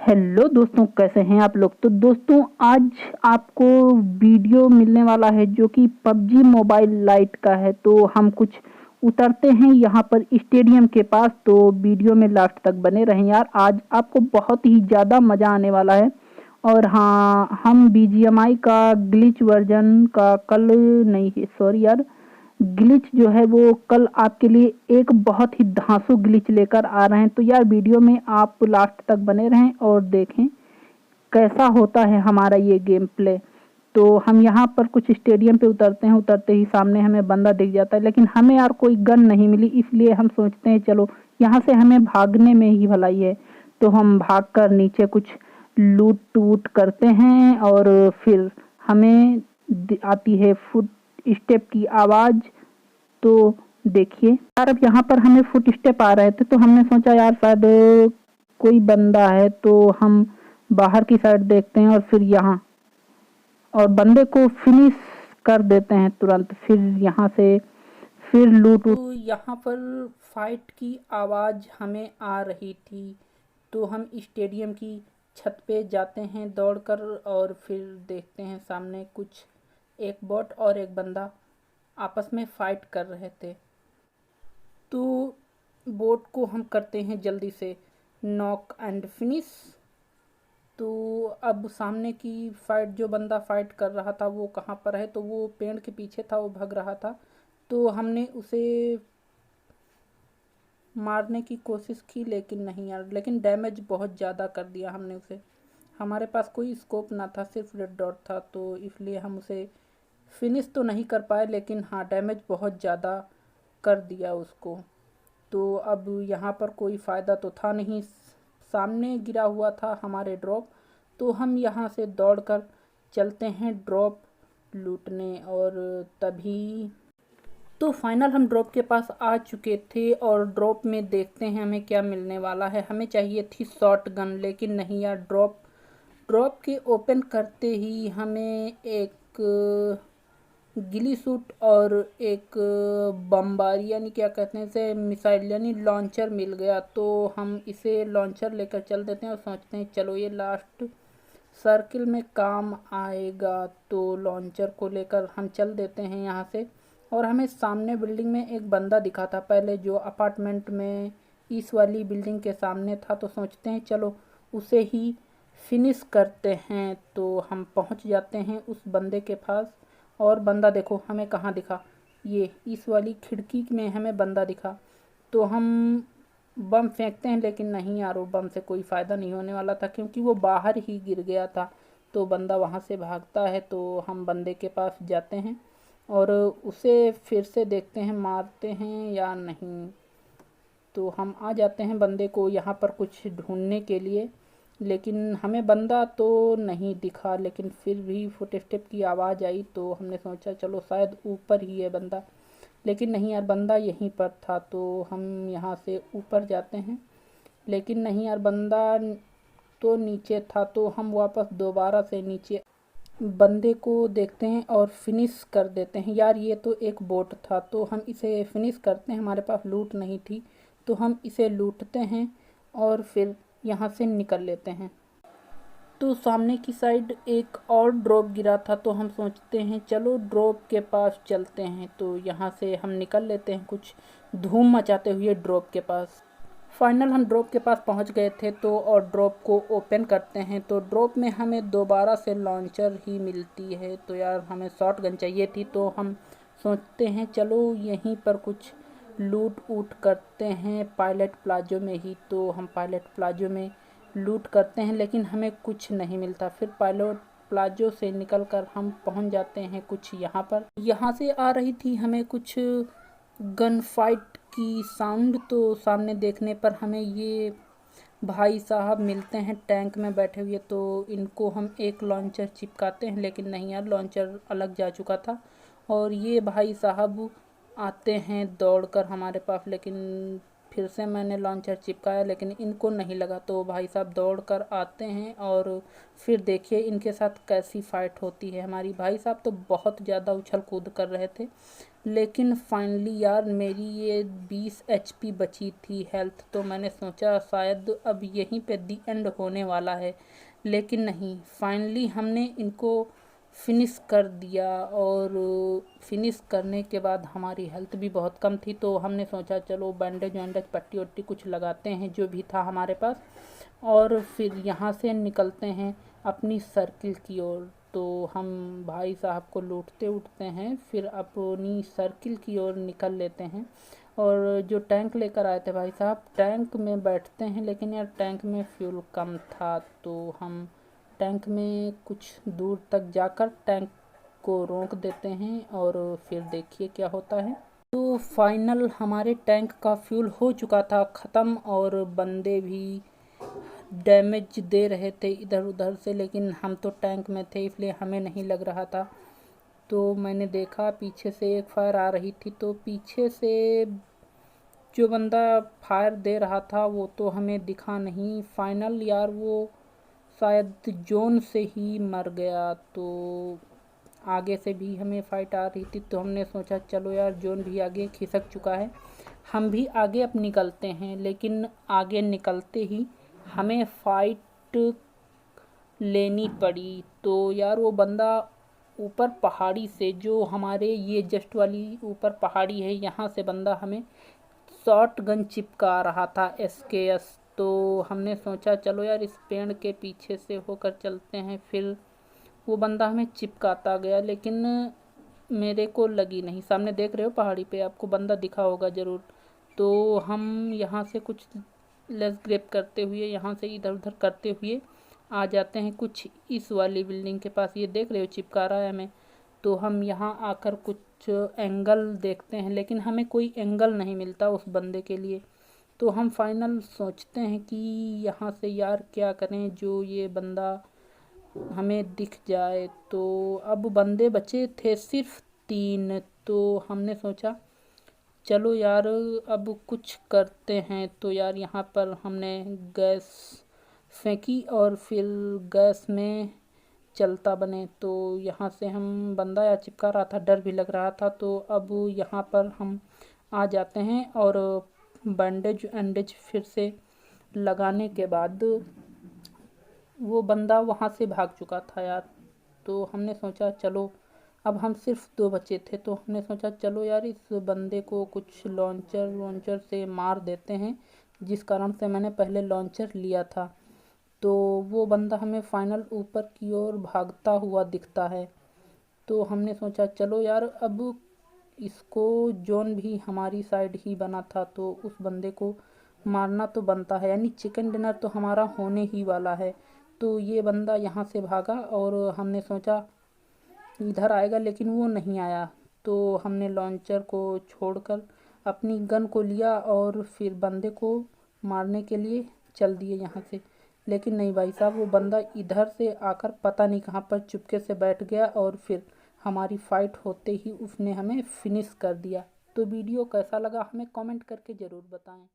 Hello दोस्तों, कैसे हैं आप लोग। तो दोस्तों आज आपको वीडियो मिलने वाला है जो कि पबजी मोबाइल लाइट का है। तो हम कुछ उतरते हैं यहाँ पर स्टेडियम के पास। तो वीडियो में लास्ट तक बने रहें यार, आज आपको बहुत ही ज़्यादा मज़ा आने वाला है। और हाँ, हम बीजीएमआई का ग्लिच वर्जन का कल नहीं, सॉरी यार, ग्लिच जो है वो कल आपके लिए एक बहुत ही धांसू ग्लिच लेकर आ रहे हैं। तो यार वीडियो में आप लास्ट तक बने रहें और देखें कैसा होता है हमारा ये गेम प्ले। तो हम यहाँ पर कुछ स्टेडियम पे उतरते हैं, उतरते ही सामने हमें बंदा दिख जाता है, लेकिन हमें यार कोई गन नहीं मिली, इसलिए हम सोचते हैं चलो यहाँ से हमें भागने में ही भलाई है। तो हम भागकर नीचे कुछ लूट वूट करते हैं और फिर हमें आती है फुट स्टेप की आवाज़। तो देखिए यार, अब यहाँ पर हमें फुट स्टेप आ रहे थे तो हमने सोचा यार शायद कोई बंदा है, तो हम बाहर की साइड देखते हैं और फिर यहाँ और बंदे को फिनिश कर देते हैं तुरंत। फिर यहाँ से फिर लूट। तो यहाँ पर फाइट की आवाज़ हमें आ रही थी, तो हम स्टेडियम की छत पे जाते हैं दौड़कर और फिर देखते हैं सामने कुछ एक बॉट और एक बंदा आपस में फ़ाइट कर रहे थे। तो बोट को हम करते हैं जल्दी से नॉक एंड फिनिश। तो अब सामने की फाइट, जो बंदा फाइट कर रहा था वो कहाँ पर है, तो वो पेड़ के पीछे था, वो भाग रहा था। तो हमने उसे मारने की कोशिश की लेकिन नहीं यार, लेकिन डैमेज बहुत ज़्यादा कर दिया हमने उसे। हमारे पास कोई स्कोप ना था, सिर्फ रेड डॉट था, तो इसलिए हम उसे फिनिश तो नहीं कर पाए, लेकिन हाँ डैमेज बहुत ज़्यादा कर दिया उसको। तो अब यहाँ पर कोई फ़ायदा तो था नहीं, सामने गिरा हुआ था हमारे ड्रॉप। तो हम यहाँ से दौड़कर चलते हैं ड्रॉप लूटने। और तभी तो फाइनल हम ड्रॉप के पास आ चुके थे और ड्रॉप में देखते हैं हमें क्या मिलने वाला है। हमें चाहिए थी शॉट गन, लेकिन नहीं यार, ड्रॉप के ओपन करते ही हमें एक गिली सूट और एक बमबारी यानी क्या कहते हैं इसे, मिसाइल यानी लॉन्चर मिल गया। तो हम इसे लॉन्चर लेकर चल देते हैं और सोचते हैं चलो ये लास्ट सर्किल में काम आएगा। तो लॉन्चर को लेकर हम चल देते हैं यहाँ से। और हमें सामने बिल्डिंग में एक बंदा दिखा था पहले, जो अपार्टमेंट में इस वाली बिल्डिंग के सामने था। तो सोचते हैं चलो उसे ही फिनिश करते हैं। तो हम पहुँच जाते हैं उस बंदे के पास। और बंदा देखो हमें कहाँ दिखा, ये इस वाली खिड़की में हमें बंदा दिखा। तो हम बम फेंकते हैं, लेकिन नहीं यार, वो बम से कोई फ़ायदा नहीं होने वाला था क्योंकि वो बाहर ही गिर गया था। तो बंदा वहाँ से भागता है, तो हम बंदे के पास जाते हैं और उसे फिर से देखते हैं मारते हैं या नहीं। तो हम आ जाते हैं बंदे को यहाँ पर कुछ ढूंढने के लिए, लेकिन हमें बंदा तो नहीं दिखा। लेकिन फिर भी फुटस्टेप की आवाज़ आई, तो हमने सोचा चलो शायद ऊपर ही है बंदा, लेकिन नहीं यार, बंदा यहीं पर था। तो हम यहाँ से ऊपर जाते हैं, लेकिन नहीं यार, बंदा तो नीचे था। तो हम वापस दोबारा से नीचे बंदे को देखते हैं और फिनिश कर देते हैं। यार ये तो एक बोट था, तो हम इसे फिनिश करते हैं। हमारे पास लूट नहीं थी, तो हम इसे लूटते हैं और फिर यहाँ से निकल लेते हैं। तो सामने की साइड एक और ड्रॉप गिरा था, तो हम सोचते हैं चलो ड्रॉप के पास चलते हैं। तो यहाँ से हम निकल लेते हैं कुछ धूम मचाते हुए ड्रॉप के पास। फाइनल हम ड्रॉप के पास पहुँच गए थे, तो और ड्रॉप को ओपन करते हैं। तो ड्रॉप में हमें दोबारा से लॉन्चर ही मिलती है। तो यार हमें शॉट गन चाहिए थी, तो हम सोचते हैं चलो यहीं पर कुछ लूट वूट करते हैं पायलट प्लाजो में ही। तो हम पायलट प्लाजो में लूट करते हैं, लेकिन हमें कुछ नहीं मिलता। फिर पायलट प्लाजो से निकलकर हम पहुंच जाते हैं कुछ यहाँ पर। यहाँ से आ रही थी हमें कुछ गन फाइट की साउंड। तो सामने देखने पर हमें ये भाई साहब मिलते हैं टैंक में बैठे हुए। तो इनको हम एक लॉन्चर चिपकाते हैं, लेकिन नहीं यार, लॉन्चर अलग जा चुका था। और ये भाई साहब आते हैं दौड़कर हमारे पास, लेकिन फिर से मैंने लॉन्चर चिपकाया लेकिन इनको नहीं लगा, तो भाई साहब दौड़ कर आते हैं और फिर देखिए इनके साथ कैसी फ़ाइट होती है हमारी। भाई साहब तो बहुत ज़्यादा उछल कूद कर रहे थे, लेकिन फाइनली यार मेरी ये 20 HP बची थी हेल्थ, तो मैंने सोचा शायद अब यहीं पे दी एंड होने वाला है, लेकिन नहीं, फाइनली हमने इनको फिनिश कर दिया। और फिनिश करने के बाद हमारी हेल्थ भी बहुत कम थी, तो हमने सोचा चलो बैंडेज वैंडेज पट्टी वट्टी कुछ लगाते हैं जो भी था हमारे पास, और फिर यहाँ से निकलते हैं अपनी सर्किल की ओर। तो हम भाई साहब को लूटते उठते हैं, फिर अपनी सर्किल की ओर निकल लेते हैं। और जो टैंक लेकर आए थे भाई साहब, टैंक में बैठते हैं, लेकिन यार टैंक में फ्यूल कम था, तो हम टैंक में कुछ दूर तक जाकर टैंक को रोक देते हैं और फिर देखिए क्या होता है। तो फाइनल हमारे टैंक का फ्यूल हो चुका था ख़त्म, और बंदे भी डैमेज दे रहे थे इधर उधर से, लेकिन हम तो टैंक में थे इसलिए हमें नहीं लग रहा था। तो मैंने देखा पीछे से एक फायर आ रही थी, तो पीछे से जो बंदा फायर दे रहा था वो तो हमें दिखा नहीं। फाइनल यार वो शायद जोन से ही मर गया। तो आगे से भी हमें फ़ाइट आ रही थी, तो हमने सोचा चलो यार जोन भी आगे खिसक चुका है, हम भी आगे अब निकलते हैं। लेकिन आगे निकलते ही हमें फ़ाइट लेनी पड़ी। तो यार वो बंदा ऊपर पहाड़ी से, जो हमारे ये जस्ट वाली ऊपर पहाड़ी है, यहाँ से बंदा हमें शॉट गन चिपका रहा था SKS। तो हमने सोचा चलो यार इस पेड़ के पीछे से होकर चलते हैं। फिर वो बंदा हमें चिपकाता गया, लेकिन मेरे को लगी नहीं। सामने देख रहे हो पहाड़ी पे, आपको बंदा दिखा होगा ज़रूर। तो हम यहाँ से कुछ लेस ग्रेप करते हुए, यहाँ से इधर उधर करते हुए आ जाते हैं कुछ इस वाली बिल्डिंग के पास। ये देख रहे हो चिपका रहा है हमें। तो हम यहाँ आकर कुछ एंगल देखते हैं, लेकिन हमें कोई एंगल नहीं मिलता उस बंदे के लिए। तो हम फाइनल सोचते हैं कि यहाँ से यार क्या करें जो ये बंदा हमें दिख जाए। तो अब बंदे बचे थे सिर्फ 3, तो हमने सोचा चलो यार अब कुछ करते हैं। तो यार यहाँ पर हमने गैस फेंकी और फिर गैस में चलता बने। तो यहाँ से हम बंदा या चिपका रहा था, डर भी लग रहा था। तो अब यहाँ पर हम आ जाते हैं और बैंडेज वैंडेज फिर से लगाने के बाद वो बंदा वहाँ से भाग चुका था यार। तो हमने सोचा चलो, अब हम सिर्फ 2 बचे थे, तो हमने सोचा चलो यार इस बंदे को कुछ लॉन्चर से मार देते हैं, जिस कारण से मैंने पहले लॉन्चर लिया था। तो वो बंदा हमें फाइनल ऊपर की ओर भागता हुआ दिखता है। तो हमने सोचा चलो यार अब इसको, जोन भी हमारी साइड ही बना था, तो उस बंदे को मारना तो बनता है, यानी चिकन डिनर तो हमारा होने ही वाला है। तो ये बंदा यहाँ से भागा और हमने सोचा इधर आएगा, लेकिन वो नहीं आया। तो हमने लॉन्चर को छोड़कर अपनी गन को लिया और फिर बंदे को मारने के लिए चल दिए यहाँ से। लेकिन नहीं भाई साहब, वो बंदा इधर से आकर पता नहीं कहाँ पर चुपके से बैठ गया और फिर हमारी फ़ाइट होते ही उसने हमें फिनिश कर दिया। तो वीडियो कैसा लगा हमें कमेंट करके ज़रूर बताएं।